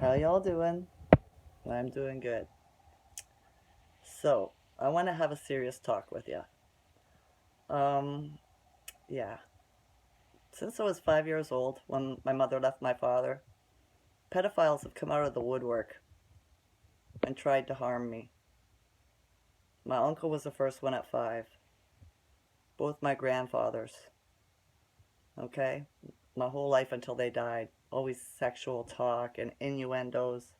How y'all doing? I'm doing good. So, I want to have a serious talk with you. Um, yeah. Since I was 5 years old, when my mother left my father, pedophiles have come out of the woodwork and tried to harm me. My uncle was the first one at 5. Both my grandfathers. Okay? My whole life until they died. Always sexual talk and innuendos.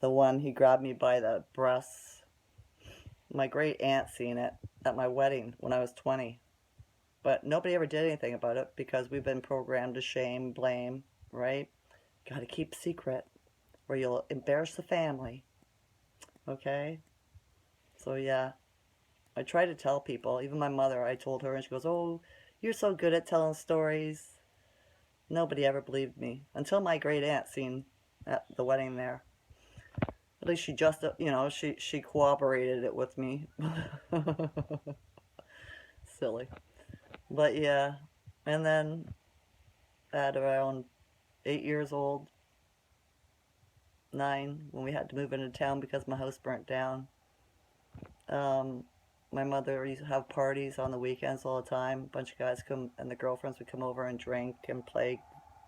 The one, he grabbed me by the breasts. My great aunt seen it at my wedding when I was 20. But nobody ever did anything about it because we've been programmed to shame, blame, right? Gotta keep secret or you'll embarrass the family, okay? So yeah, I try to tell people, even my mother, I told her and she goes, "Oh, you're so good at telling stories." Nobody ever believed me until my great aunt seen at the wedding there. At least she just, she cooperated it with me. Silly. But yeah, and then at around 8 years old, 9, when we had to move into town because my house burnt down. Um, my mother used to have parties on the weekends all the time. A bunch of guys come and the girlfriends would come over and drink and play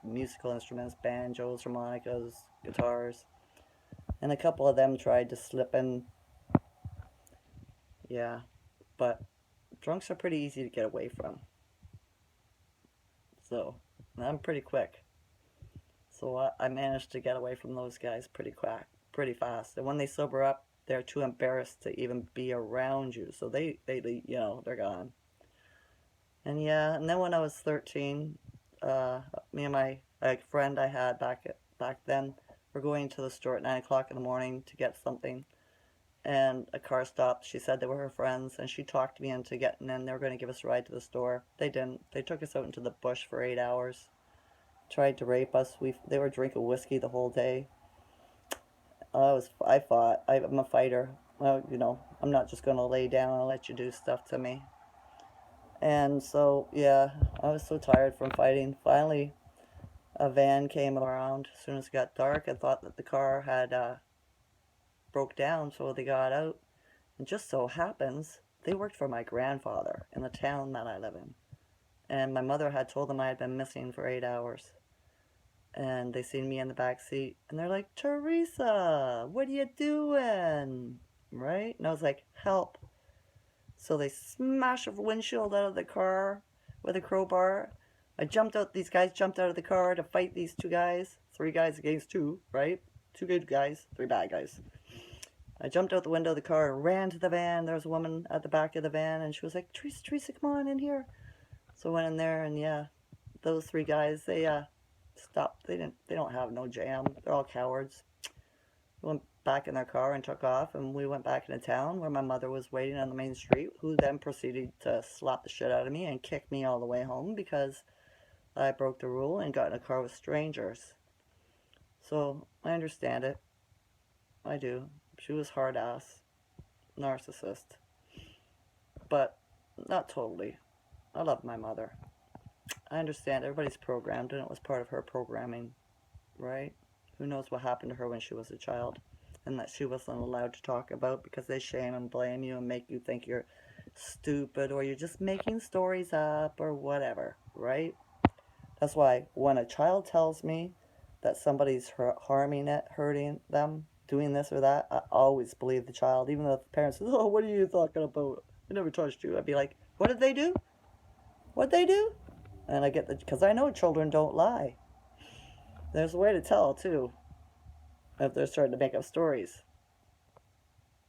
musical instruments, banjos, harmonicas, guitars. And a couple of them tried to slip in. Yeah, but drunks are pretty easy to get away from. So I'm pretty quick. So I managed to get away from those guys pretty fast. And when they sober up, they're too embarrassed to even be around you. So they're gone. And yeah, and then when I was 13, me and my friend I had back then were going to the store at 9 o'clock in the morning to get something. And a car stopped. She said they were her friends, and she talked me into getting in. They were going to give us a ride to the store. They didn't. They took us out into the bush for 8 hours. Tried to rape us. They were drinking whiskey the whole day. I fought. I'm a fighter. I'm not just gonna lay down and let you do stuff to me. And so yeah, I was so tired from fighting. Finally, a van came around as soon as it got dark and thought that the car had broke down, so they got out. And just so happens they worked for my grandfather in the town that I live in. And my mother had told them I had been missing for 8 hours. And they seen me in the back seat and they're like, "Teresa, what are you doing?" Right? And I was like, "Help." So they smashed a windshield out of the car with a crowbar. These guys jumped out of the car to fight these two guys. 3 guys against 2, right? 2 good guys, 3 bad guys. I jumped out the window of the car and ran to the van. There was a woman at the back of the van and she was like, "Teresa, Teresa, come on in here." So I went in there and yeah, those 3 guys, they stopped. They don't have no jam. They're all cowards. They went back in their car and took off, and we went back into town where my mother was waiting on the main street, who then proceeded to slap the shit out of me and kick me all the way home because I broke the rule and got in a car with strangers. So I understand it. I do. She was hard ass, narcissist, but not totally. I love my mother. I understand everybody's programmed, and it was part of her programming, right? Who knows what happened to her when she was a child and that she wasn't allowed to talk about because they shame and blame you and make you think you're stupid or you're just making stories up or whatever, right? That's why when a child tells me that somebody's harming it, hurting them, doing this or that, I always believe the child, even though the parents say, "Oh, what are you talking about? I never touched you." I'd be like, "What did they do? What did they do?" And I get because I know children don't lie. There's a way to tell too if they're starting to make up stories.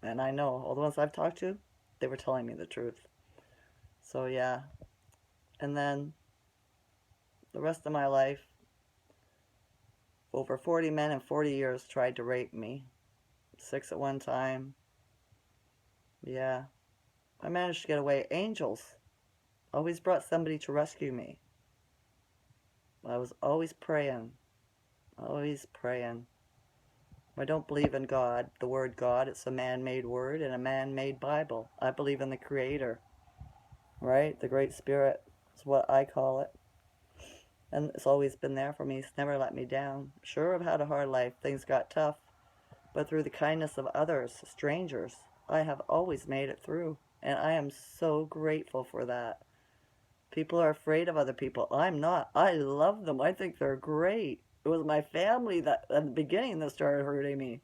And I know all the ones I've talked to, they were telling me the truth. So yeah. And then the rest of my life, over 40 men in 40 years tried to rape me. 6 at one time. Yeah. I managed to get away. Angels always brought somebody to rescue me. I was always praying. Always praying. I don't believe in God, the word God. It's a man-made word and a man-made Bible. I believe in the Creator, right? The Great Spirit is what I call it. And it's always been there for me. It's never let me down. Sure, I've had a hard life. Things got tough. But through the kindness of others, strangers, I have always made it through. And I am so grateful for that. People are afraid of other people. I'm not. I love them. I think they're great. It was my family that, at the beginning, that started hurting me.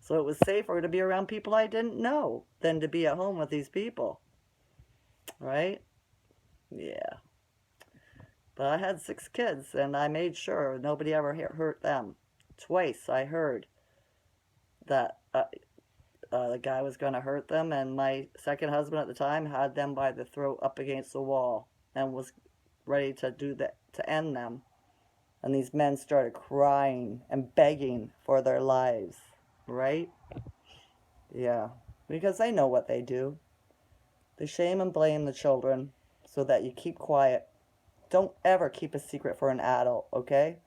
So it was safer to be around people I didn't know than to be at home with these people. Right? Yeah. But I had 6 kids, and I made sure nobody ever hurt them. Twice I heard that the guy was going to hurt them, and my second husband at the time had them by the throat up against the wall and was ready to do that to end them. And these men started crying and begging for their lives, right? Yeah, because they know what they do. They shame and blame the children so that you keep quiet. Don't ever keep a secret for an adult, okay?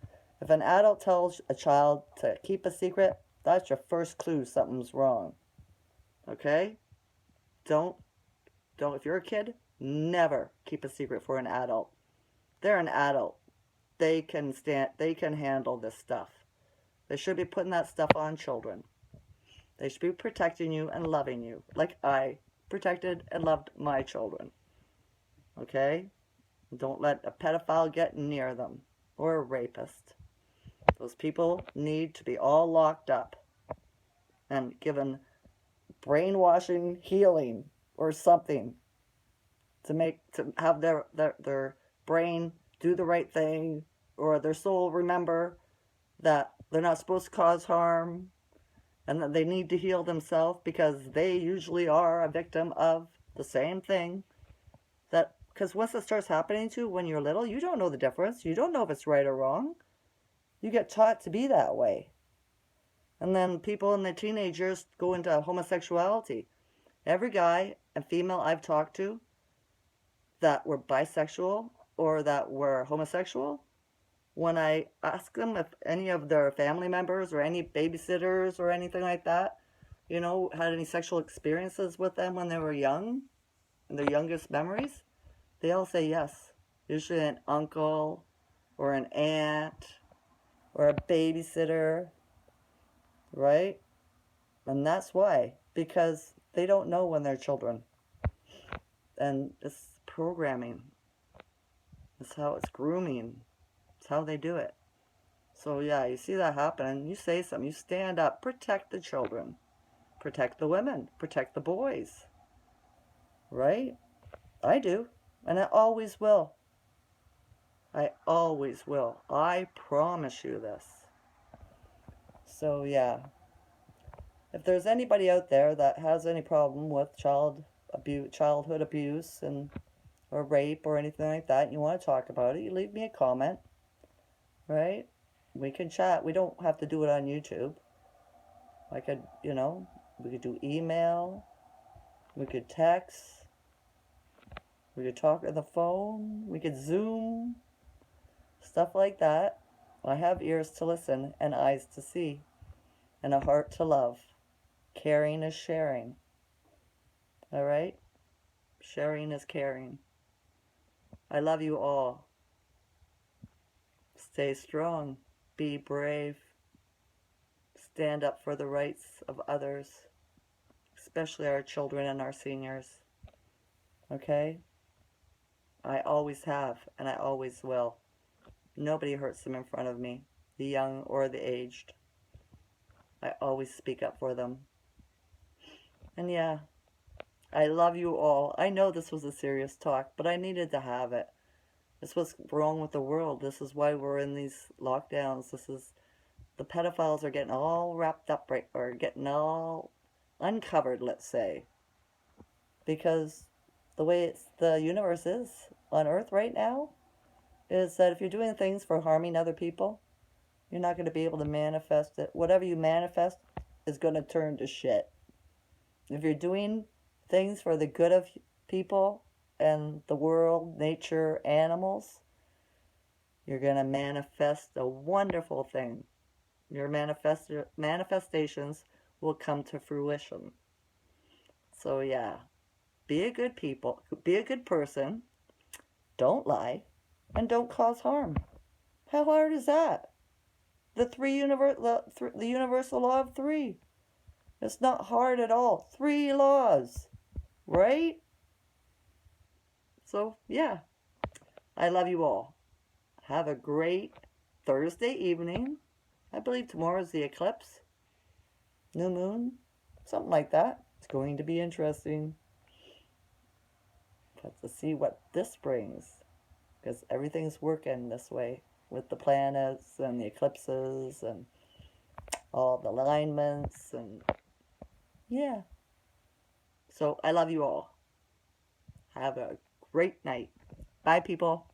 If an adult tells a child to keep a secret, that's your first clue something's wrong. Okay? Don't, if you're a kid, never keep a secret for an adult. They're an adult. They can handle this stuff. They should be putting that stuff on children. They should be protecting you and loving you, like I protected and loved my children. Okay? Don't let a pedophile get near them, or a rapist. Those people need to be all locked up and given brainwashing healing or something to have their brain do the right thing, or their soul remember that they're not supposed to cause harm, and that they need to heal themselves, because they usually are a victim of the same thing. That because once it starts happening to you when you're little, you don't know the difference. You don't know if it's right or wrong. You get taught to be that way. And then people in their teenage years go into homosexuality. Every guy and female I've talked to that were bisexual or that were homosexual, when I ask them if any of their family members or any babysitters or anything like that, had any sexual experiences with them when they were young, in their youngest memories, they all say yes. Usually an uncle or an aunt or a babysitter, right? And that's why, because they don't know when they're children. And it's programming. It's how it's grooming. It's how they do it. So yeah, you see that happen, you say something, you stand up, protect the children, protect the women, protect the boys, right? I do, and I always will. I always will. I promise you this. So yeah, if there's anybody out there that has any problem with childhood abuse or rape or anything like that, and you want to talk about it, you leave me a comment, right? We can chat. We don't have to do it on YouTube. I could, we could do email, we could text, we could talk on the phone, we could Zoom, stuff like that. I have ears to listen and eyes to see and a heart to love. Caring is sharing. All right? Sharing is caring. I love you all. Stay strong. Be brave. Stand up for the rights of others, especially our children and our seniors. Okay? I always have, and I always will. Nobody hurts them in front of me, the young or the aged. I always speak up for them. And yeah, I love you all. I know this was a serious talk, but I needed to have it. This is what's wrong with the world. This is why we're in these lockdowns. The pedophiles are getting all wrapped up, right, or getting all uncovered, let's say. Because the way the universe is on Earth right now is that if you're doing things for harming other people, you're not going to be able to manifest it. Whatever you manifest is going to turn to shit. If you're doing things for the good of people and the world, nature, animals, you're going to manifest a wonderful thing. Your manifestations will come to fruition. So yeah, be a good person, don't lie, and don't cause harm. How hard is that? The universal law of three. It's not hard at all. Three laws, right? So, yeah, I love you all. Have a great Thursday evening. I believe tomorrow is the eclipse. New moon. Something like that. It's going to be interesting. But to see what this brings. Because everything's working this way with the planets and the eclipses and all the alignments and yeah. So I love you all. Have a great night. Bye, people.